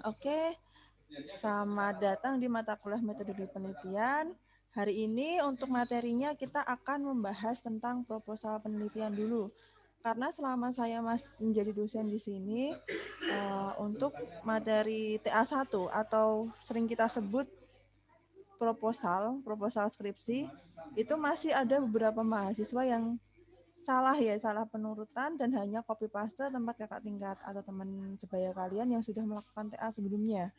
Oke, selamat datang di mata kuliah metodologi penelitian. Hari ini untuk materinya kita akan membahas tentang proposal penelitian dulu. Karena selama saya masih menjadi dosen di sini, untuk materi TA1 atau sering kita sebut proposal skripsi, itu masih ada beberapa mahasiswa yang salah penurutan dan hanya copy paste tempat kakak tingkat atau teman sebaya kalian yang sudah melakukan TA sebelumnya.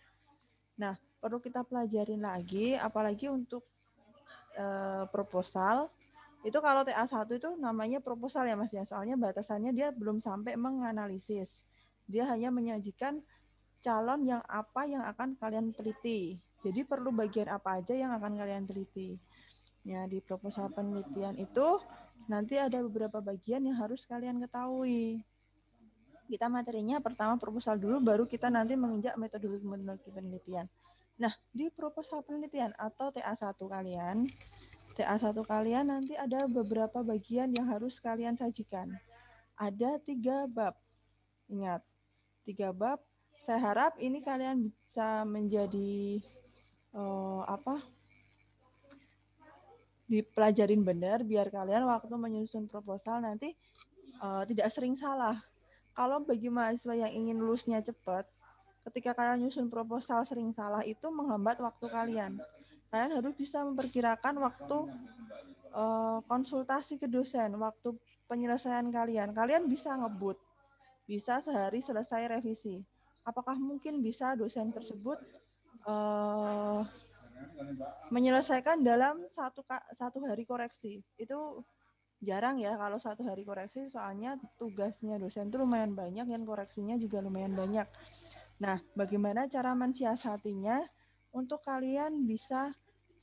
Nah, perlu kita pelajarin lagi, apalagi untuk proposal. Itu kalau TA1 itu namanya proposal ya Mas ya, soalnya batasannya dia belum sampai menganalisis. Dia hanya menyajikan calon yang apa yang akan kalian teliti. Jadi perlu bagian apa aja yang akan kalian teliti. Ya, di proposal penelitian itu nanti ada beberapa bagian yang harus kalian ketahui. Kita materinya pertama proposal dulu, baru kita nanti menginjak metodologi penelitian. Nah, di proposal penelitian atau TA1 kalian, nanti ada beberapa bagian yang harus kalian sajikan. Ada 3 bab. Ingat, 3 bab. Saya harap ini kalian bisa menjadi dipelajarin benar biar kalian waktu menyusun proposal nanti tidak sering salah. Kalau bagi mahasiswa yang ingin lulusnya cepat, ketika kalian nyusun proposal sering salah itu menghambat waktu kalian. Kalian harus bisa memperkirakan waktu konsultasi ke dosen, waktu penyelesaian kalian. Kalian bisa ngebut, bisa sehari selesai revisi. Apakah mungkin bisa dosen tersebut menyelesaikan dalam satu hari koreksi? Itu jarang ya kalau satu hari koreksi, soalnya tugasnya dosen itu lumayan banyak dan koreksinya juga lumayan banyak. Nah, bagaimana cara mensiasatinya untuk kalian bisa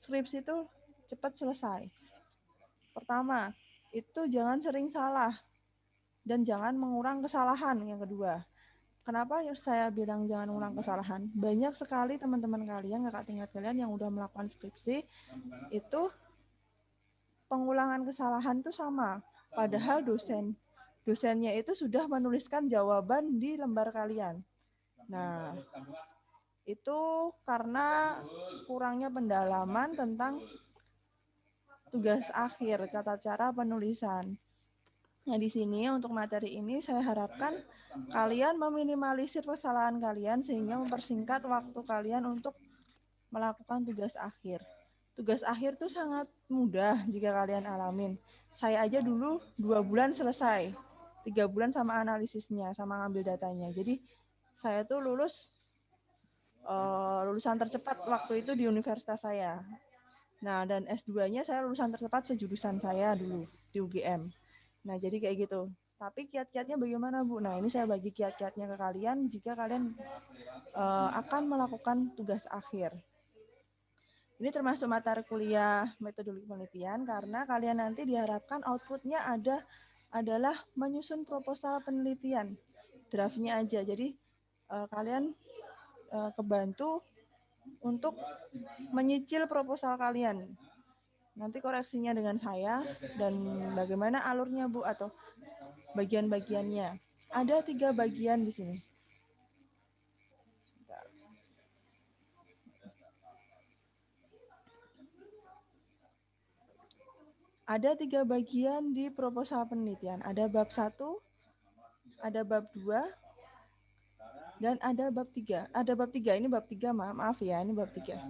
skripsi itu cepat selesai? Pertama, itu jangan sering salah dan jangan mengulang kesalahan. Yang kedua, kenapa saya bilang jangan mengulang kesalahan? Banyak sekali teman-teman kalian, kakak tingkat kalian yang udah melakukan skripsi, itu pengulangan kesalahan itu sama. Padahal dosennya itu sudah menuliskan jawaban di lembar kalian. Nah, itu karena kurangnya pendalaman tentang tugas akhir, tata cara penulisan. Nah, di sini untuk materi ini saya harapkan kalian meminimalisir kesalahan kalian sehingga mempersingkat waktu kalian untuk melakukan tugas akhir. Tugas akhir tuh sangat mudah jika kalian alamin. Saya aja dulu 2 bulan selesai, 3 bulan sama analisisnya, sama ngambil datanya. Jadi saya tuh lulusan tercepat waktu itu di universitas saya. Nah, dan S2-nya saya lulusan tercepat sejurusan saya dulu di UGM. Nah, jadi kayak gitu. Tapi kiat-kiatnya bagaimana, Bu? Nah, ini saya bagi kiat-kiatnya ke kalian jika kalian akan melakukan tugas akhir. Ini termasuk materi kuliah metodologi penelitian karena kalian nanti diharapkan outputnya adalah menyusun proposal penelitian. Draftnya aja. Jadi kalian kebantu untuk menyicil proposal kalian. Nanti koreksinya dengan saya dan bagaimana alurnya, Bu, atau bagian-bagiannya. Ada 3 bagian di sini. Ada 3 bagian di proposal penelitian. Ada bab 1, ada bab 2, dan ada bab 3. Ada bab 3, ini bab 3, maaf ya, ini bab 3.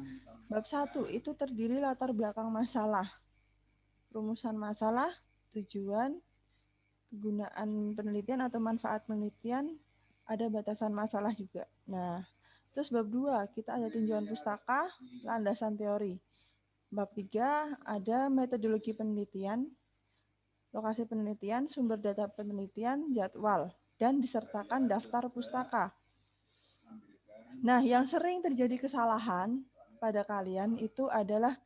Bab 1 itu terdiri latar belakang masalah, rumusan masalah, tujuan, kegunaan penelitian atau manfaat penelitian, ada batasan masalah juga. Nah, terus bab 2 kita ada tinjauan pustaka, landasan teori. Bab 3 ada metodologi penelitian, lokasi penelitian, sumber data penelitian, jadwal, dan disertakan daftar pustaka. Nah, yang sering terjadi kesalahan pada kalian itu adalah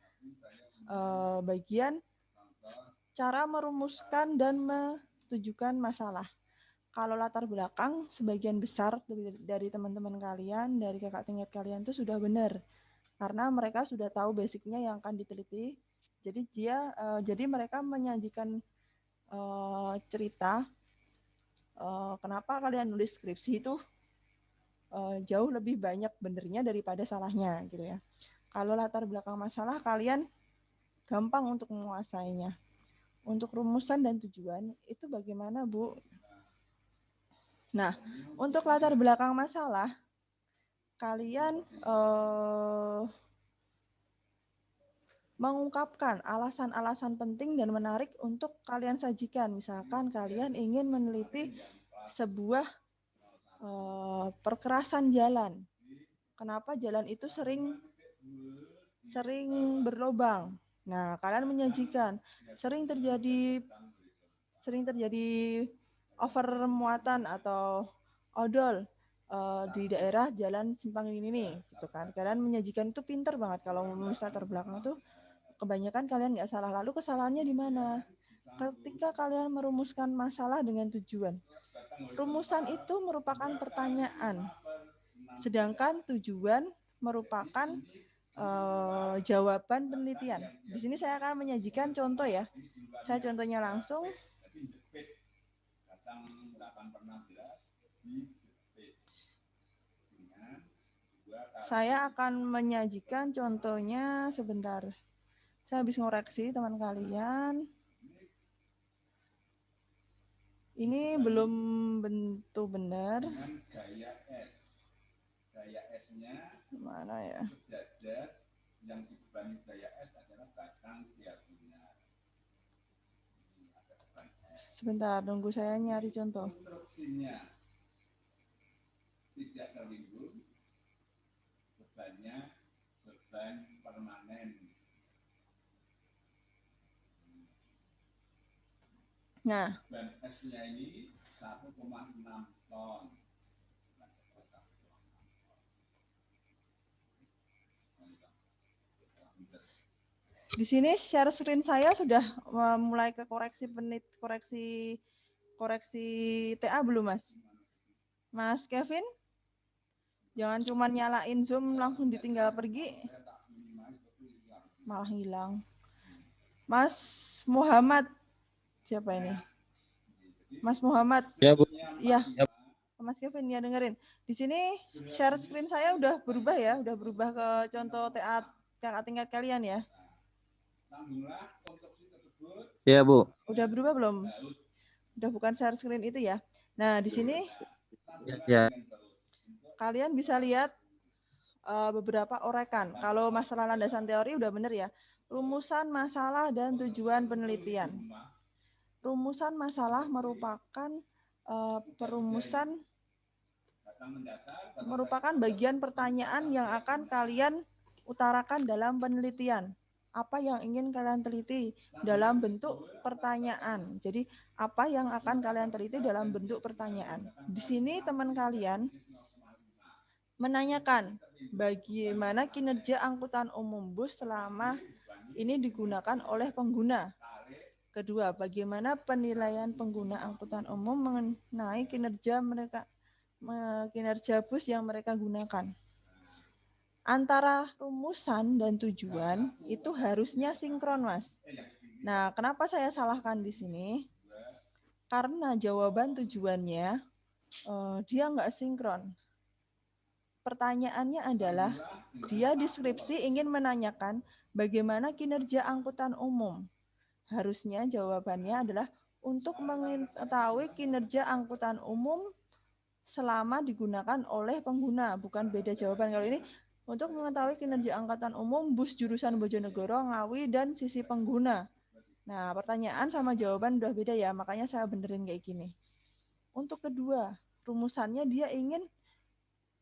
bagian cara merumuskan dan menunjukkan masalah. Kalau latar belakang, sebagian besar dari teman-teman kalian, dari kakak tingkat kalian itu sudah benar. Karena mereka sudah tahu basicnya yang akan diteliti. Jadi mereka menyajikan cerita kenapa kalian nulis skripsi itu jauh lebih banyak benernya daripada salahnya gitu ya. Kalau latar belakang masalah kalian gampang untuk menguasainya. Untuk rumusan dan tujuan itu bagaimana, Bu? Nah, untuk latar belakang masalah kalian mengungkapkan alasan-alasan penting dan menarik untuk kalian sajikan. Misalkan kalian ingin meneliti sebuah perkerasan jalan. Kenapa jalan itu sering berlobang? Nah, kalian menyajikan sering terjadi over muatan atau odol di daerah jalan simpang ini nih, gitu kan. Kalian menyajikan itu pinter banget kalau menulis latar belakang tuh. Kebanyakan kalian nggak salah. Lalu kesalahannya di mana? Ketika kalian merumuskan masalah dengan tujuan. Rumusan itu merupakan pertanyaan, sedangkan tujuan merupakan jawaban penelitian. Di sini saya akan menyajikan contoh ya. Saya contohnya langsung. Saya akan menyajikan contohnya sebentar. Saya habis ngoreksi teman kalian. Ini belum bentuk benar. Gaya S-nya mana ya? Sejajar yang dibebangi gaya S adalah batang diagonal. Sebentar, nunggu saya nyari contoh. Konstruksinya tidak terlindung, bebannya beban permanen. Nah, beban S-nya ini 1,6 ton. Di sini share screen saya sudah mulai ke koreksi TA belum, Mas? Mas Kevin? Jangan cuma nyalain Zoom langsung ditinggal pergi. Malah hilang. Mas Muhammad. Siapa ini? Mas Muhammad. Ya, Bu. Iya. Mas Kevin ya dengerin. Di sini share screen saya udah berubah ya, udah berubah ke contoh TA tingkat kalian ya. Ya, Bu. Udah berubah belum? Udah bukan share screen itu ya. Nah, di sini Ya. kalian bisa lihat beberapa orekan. Kalau masalah landasan teori udah bener ya. Rumusan masalah dan tujuan penelitian. Rumusan masalah merupakan merupakan bagian pertanyaan yang akan kalian utarakan dalam penelitian. Apa yang ingin kalian teliti dalam bentuk pertanyaan. Jadi, apa yang akan kalian teliti dalam bentuk pertanyaan. Di sini teman kalian menanyakan bagaimana kinerja angkutan umum bus selama ini digunakan oleh pengguna. Kedua, bagaimana penilaian pengguna angkutan umum mengenai kinerja bus yang mereka gunakan. Antara rumusan dan tujuan itu harusnya sinkron, Mas. Nah, kenapa saya salahkan di sini? Karena jawaban tujuannya dia nggak sinkron. Pertanyaannya adalah, dia deskripsi ingin menanyakan bagaimana kinerja angkutan umum. Harusnya jawabannya adalah untuk mengetahui kinerja angkutan umum selama digunakan oleh pengguna. Bukan beda jawaban. Kalau ini untuk mengetahui kinerja angkutan umum bus jurusan Bojonegoro, Ngawi, dan sisi pengguna. Nah, pertanyaan sama jawaban udah beda ya, makanya saya benerin kayak gini. Untuk kedua, rumusannya dia ingin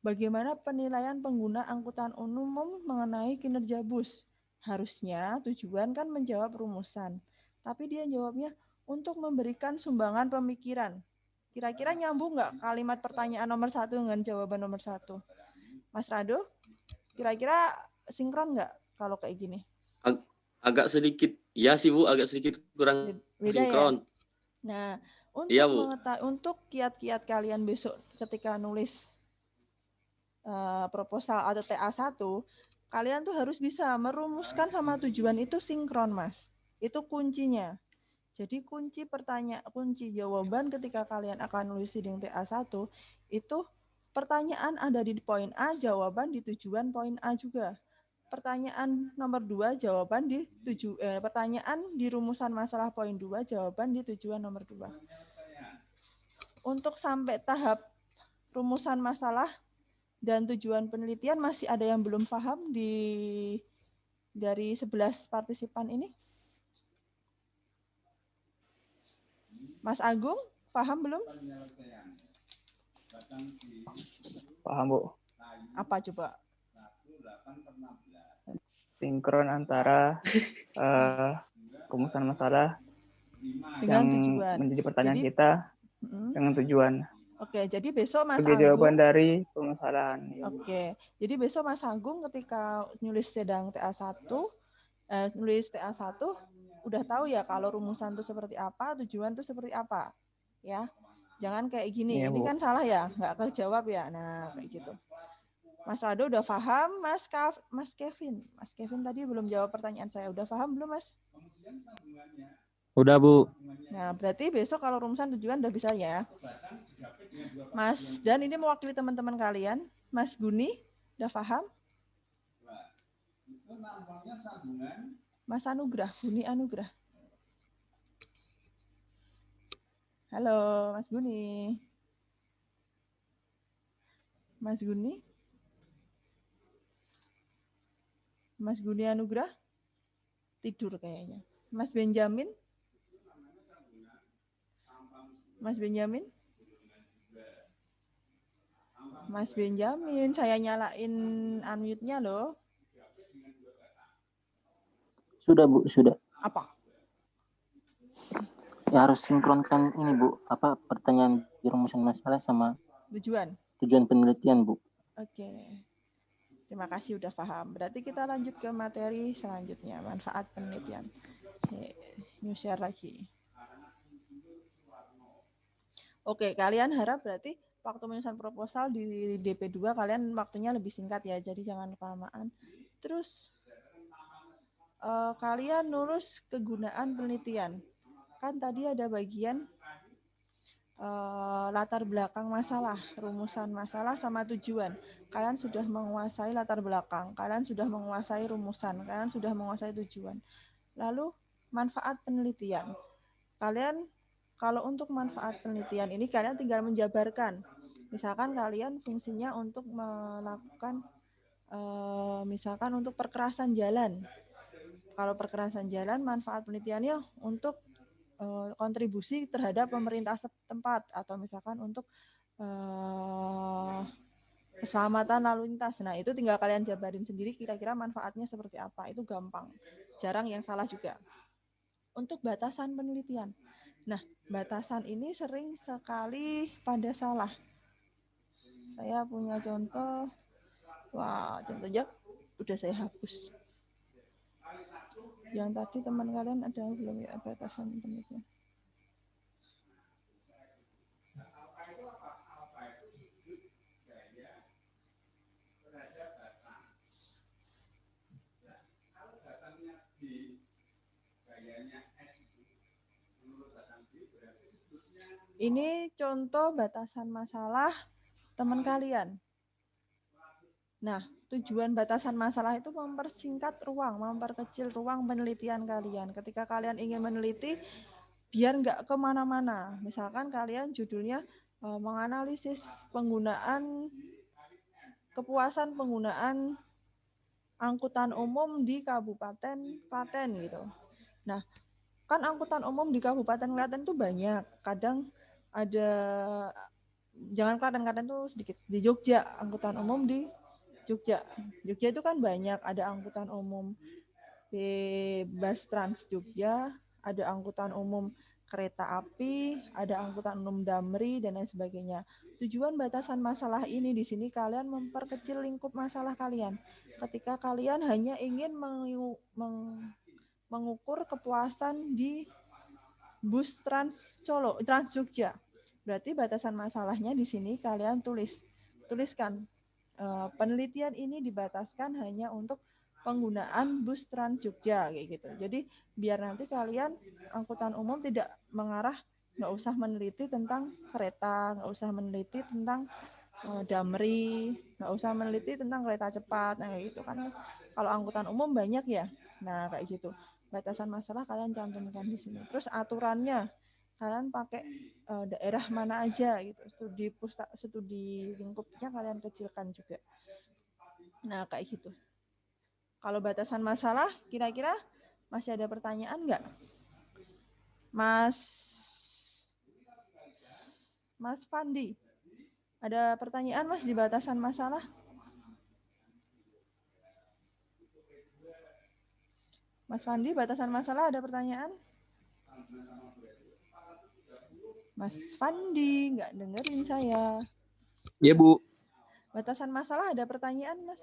bagaimana penilaian pengguna angkutan umum mengenai kinerja bus. Harusnya tujuan kan menjawab rumusan. Tapi dia jawabnya untuk memberikan sumbangan pemikiran. Kira-kira nyambung nggak kalimat pertanyaan nomor 1 dengan jawaban nomor 1? Mas Rado, kira-kira sinkron nggak kalau kayak gini? Agak sedikit, ya sih Bu, agak sedikit kurang beda sinkron. Ya? Nah, untuk Iya, Bu. Untuk kiat-kiat kalian besok ketika nulis proposal atau TA1, kalian tuh harus bisa merumuskan sama tujuan itu sinkron, Mas. Itu kuncinya. Jadi kunci jawaban ketika kalian akan nulis sidang TA1 itu Pertanyaan ada di poin A, jawaban di tujuan poin A juga. Pertanyaan nomor 2, jawaban di pertanyaan di rumusan masalah poin 2, jawaban di tujuan nomor 2. Untuk sampai tahap rumusan masalah dan tujuan penelitian masih ada yang belum paham dari 11 partisipan ini? Mas Agung, paham belum? Paham, Bu. Apa coba? Sinkron antara rumusan masalah Dengan yang tujuan. menjadi pertanyaan Jadi, kita dengan tujuan. Oke, jadi besok Mas Sebagai Agung. jawaban dari permasalahan. Oke, jadi besok Mas Agung ketika nulis sedang TA1, nulis TA1, udah tahu ya kalau rumusan itu seperti apa, tujuan itu seperti apa. Ya, jangan kayak gini. Iya, Ini Bu. kan salah ya, nggak kejawab ya. Nah, kayak gitu. Mas Aldo udah paham, Mas Kevin. Mas Kevin tadi belum jawab pertanyaan saya. Udah paham belum, Mas? Udah, Bu. Nah, berarti besok kalau rumusan tujuan udah bisa ya. Mas, dan ini mewakili teman-teman kalian. Mas Guni, udah paham? Mas Anugrah, Guni Anugrah. Halo, Mas Guni. Mas Guni? Mas Guni Anugrah? Tidur kayaknya. Mas Benjamin? Mas Benjamin? Mas Benjamin, saya nyalain unmute-nya loh. Sudah, Bu, sudah. Apa? Ya harus sinkronkan ini, Bu. Apa pertanyaan di rumusan masalah sama tujuan penelitian, Bu. Oke. Terima kasih udah paham. Berarti kita lanjut ke materi selanjutnya, manfaat penelitian. New share lagi. Oke, kalian harap berarti waktu penyusunan proposal di DP2 kalian waktunya lebih singkat ya, jadi jangan kelamaan. Terus kalian nulis kegunaan penelitian. Kan tadi ada bagian latar belakang masalah, rumusan masalah sama tujuan. Kalian sudah menguasai latar belakang, kalian sudah menguasai rumusan, kalian sudah menguasai tujuan. Lalu manfaat penelitian. Kalian kalau untuk manfaat penelitian ini kalian tinggal menjabarkan. Misalkan kalian fungsinya untuk melakukan misalkan untuk perkerasan jalan. Kalau perkerasan jalan manfaat penelitiannya untuk kontribusi terhadap pemerintah setempat atau misalkan untuk keselamatan lalu lintas. Nah, itu tinggal kalian jabarin sendiri kira-kira manfaatnya seperti apa. Itu gampang. Jarang yang salah juga. Untuk batasan penelitian. Nah, batasan ini sering sekali pada salah. Saya punya contoh. Wah, contohnya udah saya hapus. Yang tadi teman kalian ada belum ya batasan penelitian? Ini contoh batasan masalah teman kalian. Nah, tujuan batasan masalah itu mempersingkat ruang, memperkecil ruang penelitian kalian. Ketika kalian ingin meneliti, biar nggak kemana-mana. Misalkan kalian judulnya menganalisis kepuasan penggunaan angkutan umum di Kabupaten Klaten gitu. Nah, kan angkutan umum di Kabupaten Klaten itu banyak. Kadang ada, jangan Klaten tuh sedikit. Di Jogja, angkutan umum di Jogja. Jogja itu kan banyak, ada angkutan umum Bus Trans Jogja, ada angkutan umum kereta api, ada angkutan umum Damri, dan lain sebagainya. Tujuan batasan masalah ini di sini kalian memperkecil lingkup masalah kalian. Ketika kalian hanya ingin mengukur kepuasan di bus Trans Jogja. Berarti batasan masalahnya di sini kalian tuliskan penelitian ini dibataskan hanya untuk penggunaan bus Trans Jogja kayak gitu. Jadi biar nanti kalian angkutan umum tidak mengarah, nggak usah meneliti tentang kereta, nggak usah meneliti tentang Damri, nggak usah meneliti tentang kereta cepat, nah kayak gitu kan. Kalau angkutan umum banyak ya, nah kayak gitu. Batasan masalah kalian cantumkan di sini. Terus aturannya, kalian pakai daerah mana aja gitu. Studi lingkupnya kalian kecilkan juga. Nah kayak gitu. Kalau batasan masalah, kira-kira masih ada pertanyaan nggak? Mas Fandi, ada pertanyaan Mas di batasan masalah? Mas Fandi, batasan masalah ada pertanyaan? Mas Fandi, nggak dengerin saya. Iya, Bu. Batasan masalah ada pertanyaan, Mas?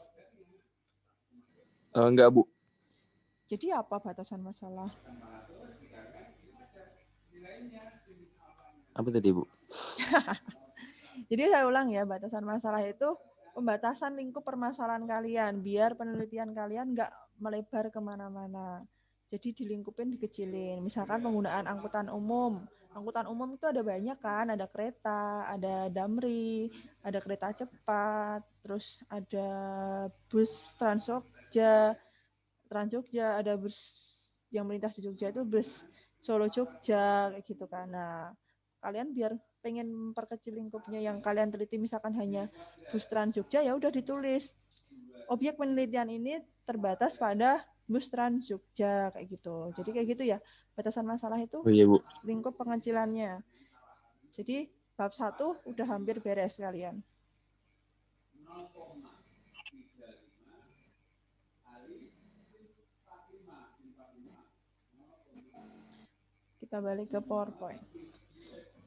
Enggak, Bu. Jadi apa batasan masalah? Apa tadi, Bu? Jadi saya ulang ya, batasan masalah itu pembatasan lingkup permasalahan kalian, biar penelitian kalian nggak melebar kemana-mana. Jadi dilingkupin, dikecilin. Misalkan penggunaan angkutan umum. Angkutan umum itu ada banyak kan, ada kereta, ada damri, ada kereta cepat, terus ada bus Trans Jogja, ada bus yang melintas di Jogja itu bus Solo Jogja, kayak gitu kan. Nah, kalian biar pengen memperkecil lingkupnya yang kalian teliti misalkan hanya bus Trans Jogja, ya udah ditulis objek penelitian ini terbatas pada bus Trans Jogja, kayak gitu. Jadi kayak gitu ya, batasan masalah itu Oh iya, Bu. lingkup pengecilannya. Jadi bab 1 udah hampir beres kalian. Kita balik ke PowerPoint.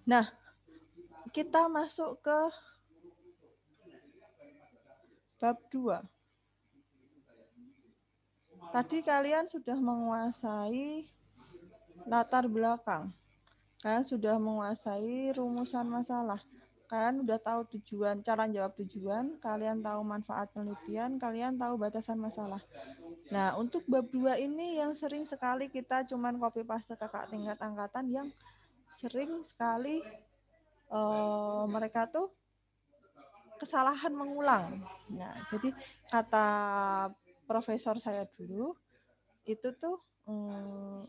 Nah, kita masuk ke bab 2. Tadi kalian sudah menguasai latar belakang. Kalian sudah menguasai rumusan masalah. Kalian sudah tahu tujuan, cara jawab tujuan, kalian tahu manfaat penelitian, kalian tahu batasan masalah. Nah, untuk bab 2 ini yang sering sekali kita cuman copy paste kakak tingkat angkatan yang sering sekali mereka tuh kesalahan mengulang. Nah, jadi kata profesor saya dulu itu tuh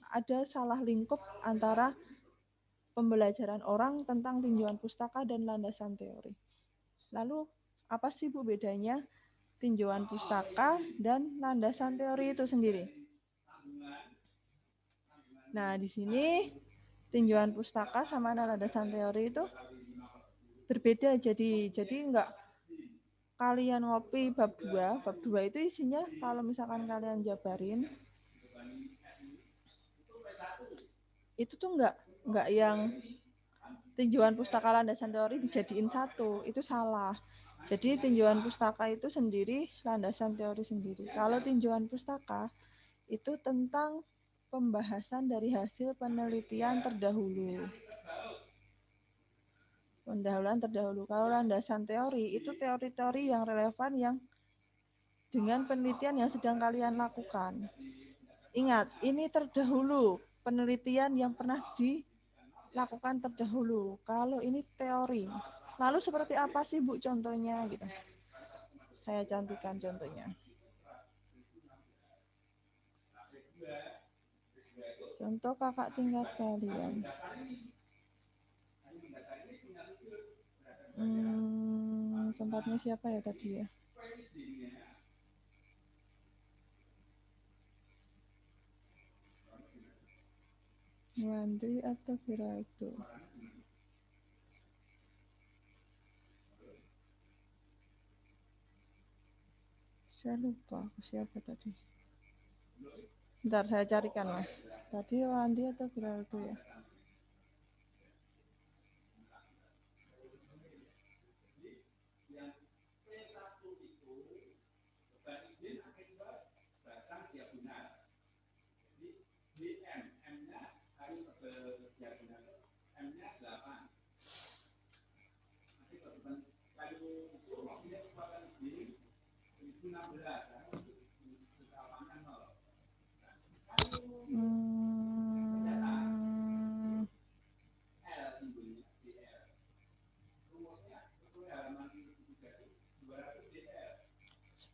ada salah lingkup antara pembelajaran orang tentang tinjauan pustaka dan landasan teori. Lalu apa sih Bu bedanya tinjauan pustaka dan landasan teori itu sendiri? Nah, di sini tinjauan pustaka sama landasan teori itu berbeda, jadi enggak kalian ngopi bab 2 itu isinya kalau misalkan kalian jabarin itu tuh enggak yang tinjauan pustaka landasan teori dijadiin satu, itu salah. Jadi tinjauan pustaka itu sendiri, landasan teori sendiri. Kalau tinjauan pustaka itu tentang pembahasan dari hasil penelitian terdahulu. Pendahuluan terdahulu. Kalau landasan teori itu teori-teori yang relevan yang dengan penelitian yang sedang kalian lakukan. Ingat, ini terdahulu, penelitian yang pernah dilakukan terdahulu. Kalau ini teori. Lalu seperti apa sih Bu contohnya gitu? Saya cantikan contohnya. Contoh kakak tingkat kalian. Tempatnya siapa ya tadi ya? Wandri atau Viraldo? Saya lupa siapa tadi. Bentar saya carikan Mas. Tadi Wandri atau Viraldo ya?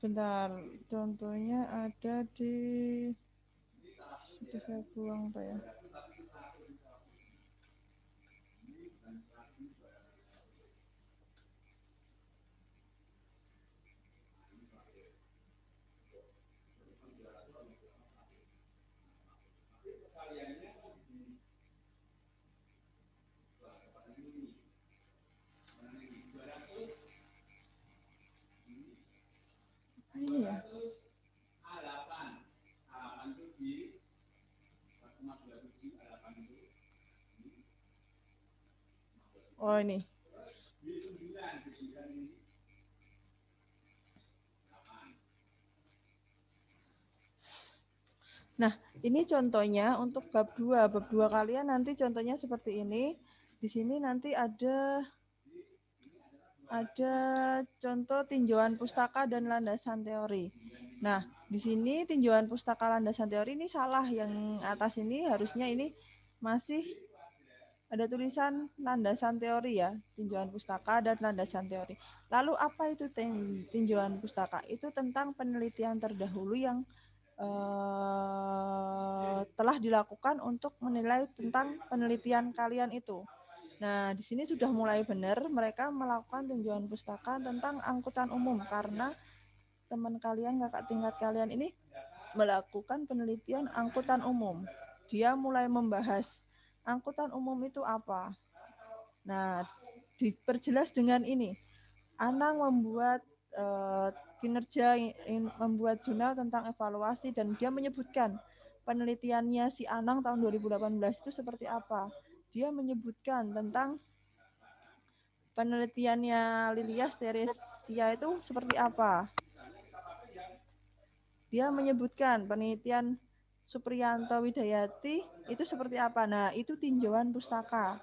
Bentar, contohnya ada di saya buang Pak ya. Ini ya. Oh ini. Nah, ini contohnya untuk bab 2. Bab 2 kalian nanti contohnya seperti ini. Di sini nanti ada contoh tinjauan pustaka dan landasan teori. Nah, di sini tinjauan pustaka landasan teori ini salah. Yang atas ini harusnya ini masih ada tulisan landasan teori ya, tinjauan pustaka dan landasan teori. Lalu apa itu tinjauan pustaka? Itu tentang penelitian terdahulu yang telah dilakukan untuk menilai tentang penelitian kalian itu. Nah, di sini sudah mulai benar mereka melakukan tinjauan pustaka tentang angkutan umum karena teman kalian, kakak tingkat kalian ini melakukan penelitian angkutan umum. Dia mulai membahas angkutan umum itu apa. Nah, diperjelas dengan ini. Anang membuat kinerja, membuat jurnal tentang evaluasi dan dia menyebutkan penelitiannya si Anang tahun 2018 itu seperti apa. Dia menyebutkan tentang penelitiannya Lilias Teresia itu seperti apa. Dia menyebutkan penelitian Supriyanto Widayati itu seperti apa. Nah, itu tinjauan pustaka.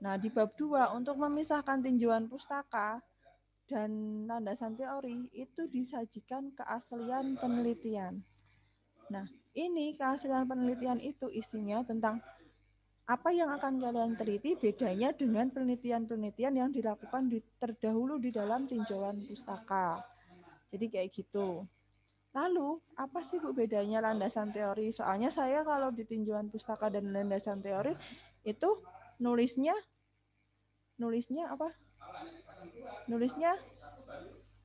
Nah, di bab 2 untuk memisahkan tinjauan pustaka dan landasan teori itu disajikan keaslian penelitian. Nah, ini keaslian penelitian itu isinya tentang apa yang akan kalian teliti bedanya dengan penelitian-penelitian yang dilakukan terdahulu di dalam tinjauan pustaka. Jadi kayak gitu. Lalu, apa sih Bu bedanya landasan teori? Soalnya saya kalau di tinjauan pustaka dan landasan teori itu nulisnya apa? Nulisnya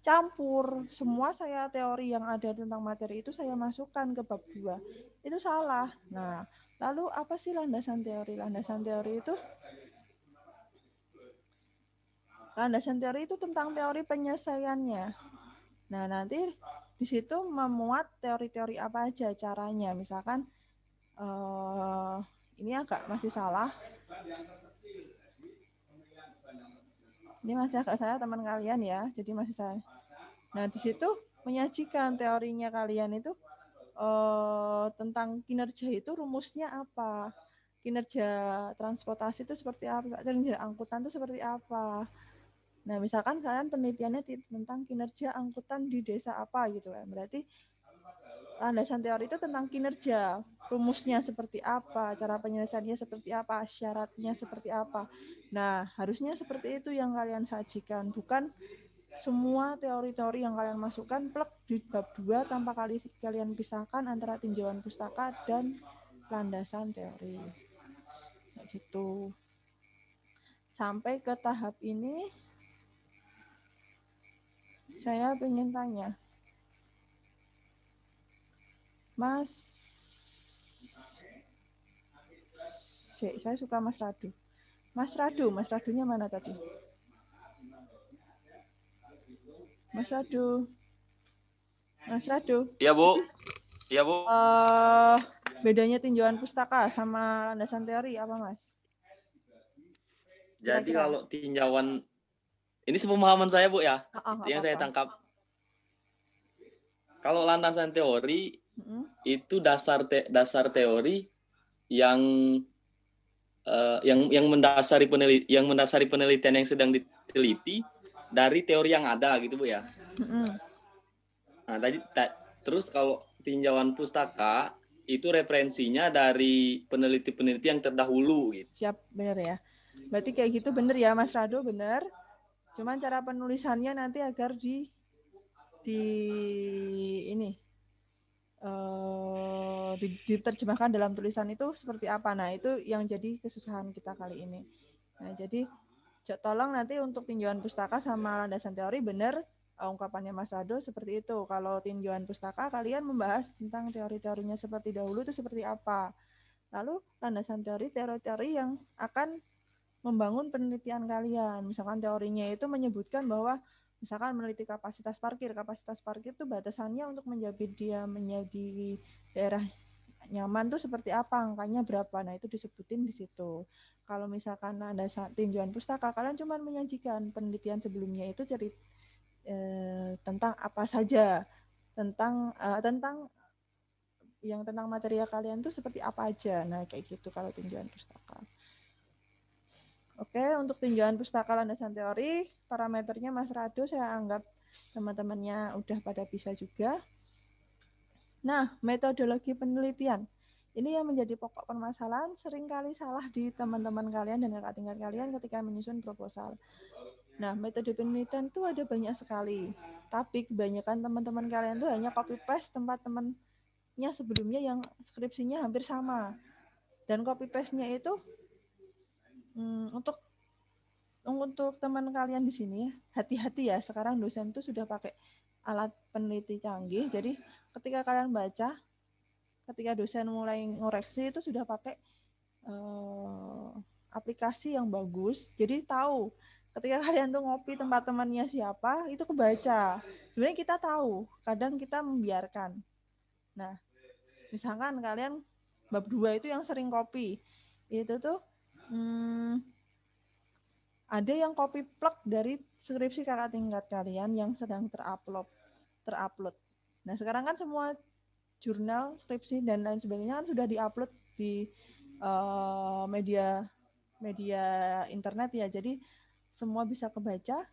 campur. Semua saya teori yang ada tentang materi itu saya masukkan ke bab 2. Itu salah. Nah, lalu apa sih landasan teori? Landasan teori itu tentang teori penyelesaiannya. Nah, nanti di situ memuat teori-teori apa aja caranya. Misalkan ini agak masih salah. Ini masih agak salah teman kalian ya, jadi masih salah. Nah, di situ menyajikan teorinya kalian itu tentang kinerja itu rumusnya apa, kinerja transportasi itu seperti apa, kinerja angkutan itu seperti apa. Nah, misalkan kalian penelitiannya tentang kinerja angkutan di desa apa gitu kan, berarti landasan teori itu tentang kinerja, rumusnya seperti apa, cara penyelesaiannya seperti apa, syaratnya seperti apa. Nah, harusnya seperti itu yang kalian sajikan, bukan semua teori-teori yang kalian masukkan plek di bab 2 tanpa kalian pisahkan antara tinjauan pustaka dan landasan teori. Nah, gitu. Sampai ke tahap ini saya ingin tanya, Mas, saya suka Mas Radu. Mas Radunya mana tadi? Mas Radu. Iya, Bu. Bedanya tinjauan pustaka sama landasan teori apa, Mas? Jadi kalau tinjauan, ini sepemahaman saya, Bu ya, yang saya tangkap. Kalau landasan teori itu dasar teori yang mendasari penelitian yang sedang diteliti dari teori yang ada gitu Bu ya. Nah terus kalau tinjauan pustaka itu referensinya dari peneliti yang terdahulu gitu. Siap, benar ya. Berarti kayak gitu benar ya Mas Rado, benar. Cuman cara penulisannya nanti agar diterjemahkan dalam tulisan itu seperti apa. Nah, itu yang jadi kesusahan kita kali ini. Nah, jadi tolong nanti untuk tinjauan pustaka sama landasan teori benar ungkapannya Mas Rado seperti itu. Kalau tinjauan pustaka kalian membahas tentang teori-teorinya seperti dahulu itu seperti apa. Lalu landasan teori-teori yang akan membangun penelitian kalian. Misalkan teorinya itu menyebutkan bahwa misalkan meneliti kapasitas parkir. Kapasitas parkir itu batasannya untuk menjadi dia menjadi daerah nyaman tuh seperti apa, angkanya berapa. Nah, itu disebutin di situ. Kalau misalkan ada tinjauan pustaka, kalian cuma menyajikan penelitian sebelumnya itu tentang apa saja, tentang material kalian tuh seperti apa aja. Nah, kayak gitu kalau tinjauan pustaka. Oke, untuk tinjauan pustaka landasan teori, parameternya Mas Rado saya anggap teman-temannya udah pada bisa juga. Nah, metodologi penelitian. Ini yang menjadi pokok permasalahan seringkali salah di teman-teman kalian dan kakak tingkat kalian ketika menyusun proposal. Nah, metode penelitian itu ada banyak sekali. Tapi kebanyakan teman-teman kalian tuh hanya copy paste tempat temannya sebelumnya yang skripsinya hampir sama. Dan copy paste-nya itu untuk teman kalian di sini hati-hati ya. Sekarang dosen tuh sudah pakai alat peneliti canggih. Jadi ketika kalian baca, ketika dosen mulai ngoreksi itu sudah pakai aplikasi yang bagus. Jadi tahu ketika kalian tuh ngopi tempat temannya siapa, itu kebaca. Sebenarnya kita tahu, kadang kita membiarkan. Nah, misalkan kalian bab 2 itu yang sering copy. Itu tuh ada yang copy plug dari skripsi kakak tingkat kalian yang sedang terupload. Nah, sekarang kan semua jurnal, skripsi dan lain sebagainya kan sudah diupload di media internet ya. Jadi semua bisa kebaca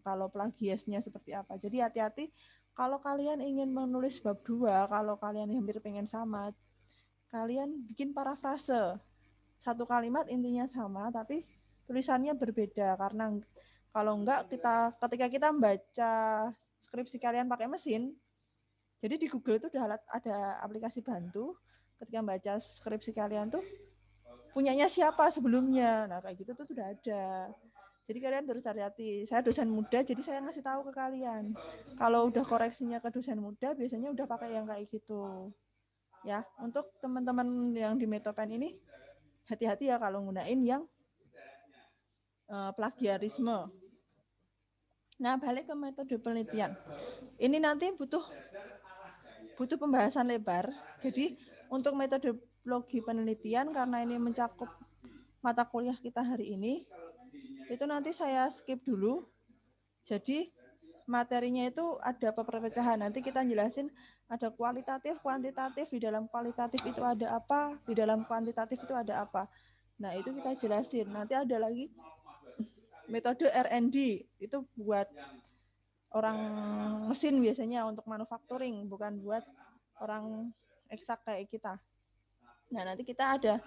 kalau plagiasnya seperti apa. Jadi hati-hati kalau kalian ingin menulis bab 2, kalau kalian hampir pengen sama, kalian bikin parafrase. Satu kalimat intinya sama tapi tulisannya berbeda, karena kalau enggak ketika kita membaca skripsi kalian pakai mesin, jadi di Google itu ada aplikasi bantu ketika membaca skripsi kalian tuh punyanya siapa sebelumnya. Nah, kayak gitu tuh sudah ada. Jadi kalian harus hati-hati. Saya dosen muda, jadi saya ngasih tahu ke kalian. Kalau udah koreksinya ke dosen muda, biasanya udah pakai yang kayak gitu. Ya, untuk teman-teman yang di Metopen ini, hati-hati ya kalau gunain yang plagiarisme. Nah, balik ke metode penelitian. Ini nanti butuh pembahasan lebar. Jadi untuk metodologi penelitian, karena ini mencakup mata kuliah kita hari ini, itu nanti saya skip dulu. Jadi materinya itu ada perpecahan. Nanti kita jelasin ada kualitatif, kuantitatif. Di dalam kualitatif itu ada apa, di dalam kuantitatif itu ada apa. Nah, itu kita jelasin. Nanti ada lagi metode R&D, itu buat orang mesin biasanya, untuk manufacturing, bukan buat orang eksak kayak kita. Nah, nanti kita ada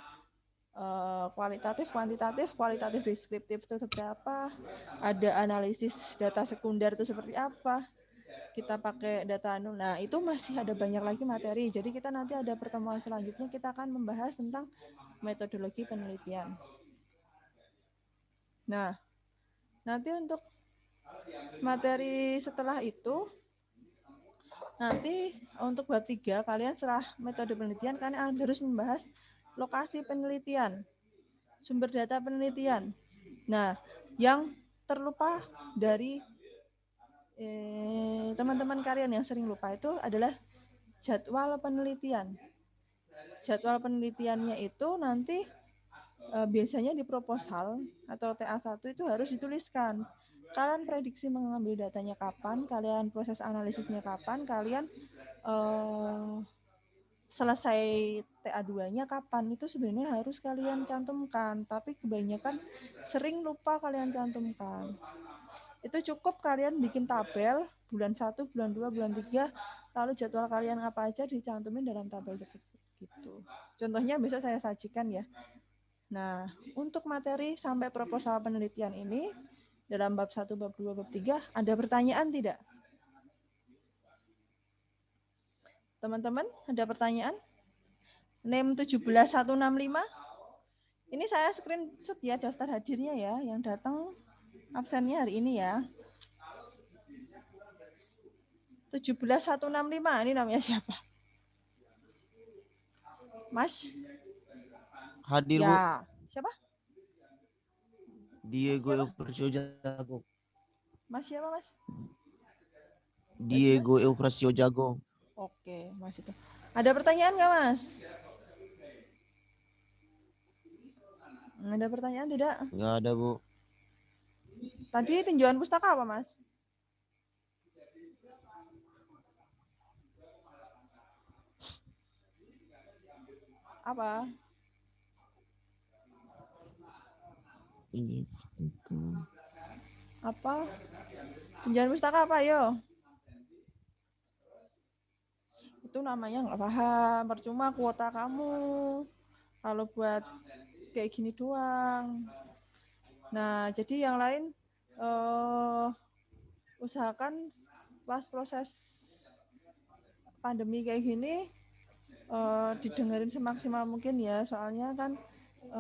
kualitatif, kuantitatif, kualitatif deskriptif itu seperti apa, ada analisis data sekunder itu seperti apa, kita pakai data nah itu masih ada banyak lagi materi. Jadi kita nanti ada pertemuan selanjutnya, kita akan membahas tentang metodologi penelitian. Nah, nanti untuk materi setelah itu, nanti untuk bab 3 kalian setelah metode penelitian kalian harus membahas lokasi penelitian, sumber data penelitian. Nah, yang terlupa dari teman-teman kalian yang sering lupa itu adalah jadwal penelitian. Jadwal penelitiannya itu nanti biasanya di proposal atau TA1 itu harus dituliskan. Kalian prediksi mengambil datanya kapan, kalian proses analisisnya kapan, kalian selesai TA2-nya kapan, itu sebenarnya harus kalian cantumkan, tapi kebanyakan sering lupa kalian cantumkan. Itu cukup kalian bikin tabel bulan 1, bulan 2, bulan 3, lalu jadwal kalian apa aja dicantumin dalam tabel tersebut gitu. Contohnya besok saya sajikan ya. Nah, untuk materi sampai proposal penelitian ini dalam bab 1, bab 2, bab 3 ada pertanyaan tidak? Teman-teman, ada pertanyaan? NEM 17165. Ini saya screenshot ya daftar hadirnya ya, yang datang absennya hari ini ya. 17165, ini namanya siapa? Mas? Hadir, Bu. Ya, siapa? Diego Eufrasio Jago. Mas siapa, Mas? Diego Eufrasio Jago. Oke, Mas itu. Ada pertanyaan nggak, Mas? Ada pertanyaan tidak? Nggak ada, Bu. Tadi tinjauan pustaka apa, Mas? Apa? Ini. Apa? Tinjauan pustaka apa, yo? Itu namanya nggak paham. Percuma kuota kamu. Kalau buat kayak gini doang. Nah, jadi yang lain usahakan pas proses pandemi kayak gini didengerin semaksimal mungkin ya, soalnya kan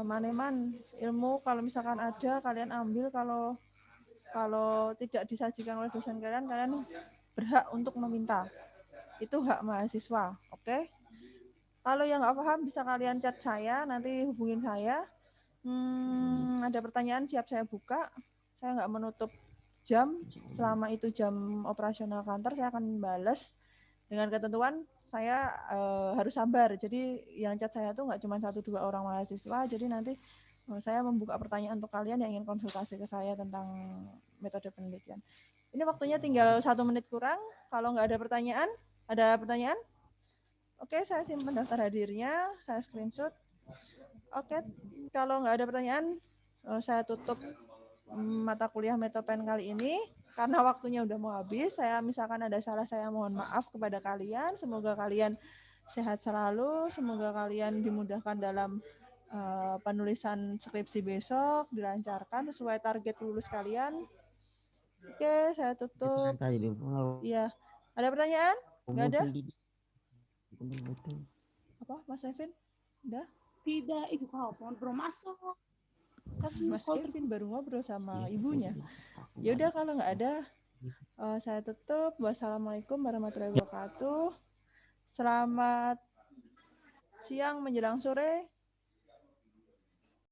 maneman ilmu kalau misalkan ada kalian ambil, kalau tidak disajikan oleh dosen kalian berhak untuk meminta, itu hak mahasiswa. Oke? Kalau yang nggak paham bisa kalian chat saya, nanti hubungin saya. Ada pertanyaan siap saya buka, saya nggak menutup jam, selama itu jam operasional kantor saya akan balas dengan ketentuan saya harus sabar. Jadi yang chat saya tuh nggak cuma 1-2 orang mahasiswa, jadi nanti saya membuka pertanyaan untuk kalian yang ingin konsultasi ke saya tentang metode penelitian. Ini waktunya tinggal 1 menit kurang. Kalau nggak ada pertanyaan, ada pertanyaan? Oke, saya simpan daftar hadirnya, saya screenshot. Oke, kalau nggak ada pertanyaan, saya tutup mata kuliah Metopen kali ini. Karena waktunya udah mau habis, misalkan ada salah saya mohon maaf kepada kalian. Semoga kalian sehat selalu, semoga kalian dimudahkan dalam penulisan skripsi besok, dilancarkan sesuai target lulus kalian. Oke, saya tutup. Iya, ada pertanyaan? Nggak ada? Apa, Mas Kevin? Udah? Tidak, ibu kau belum masuk. Kan Mas Kevin baru ngobrol sama ibunya. Ya udah, kalau nggak ada, saya tutup. Wassalamualaikum warahmatullahi wabarakatuh. Selamat siang menjelang sore.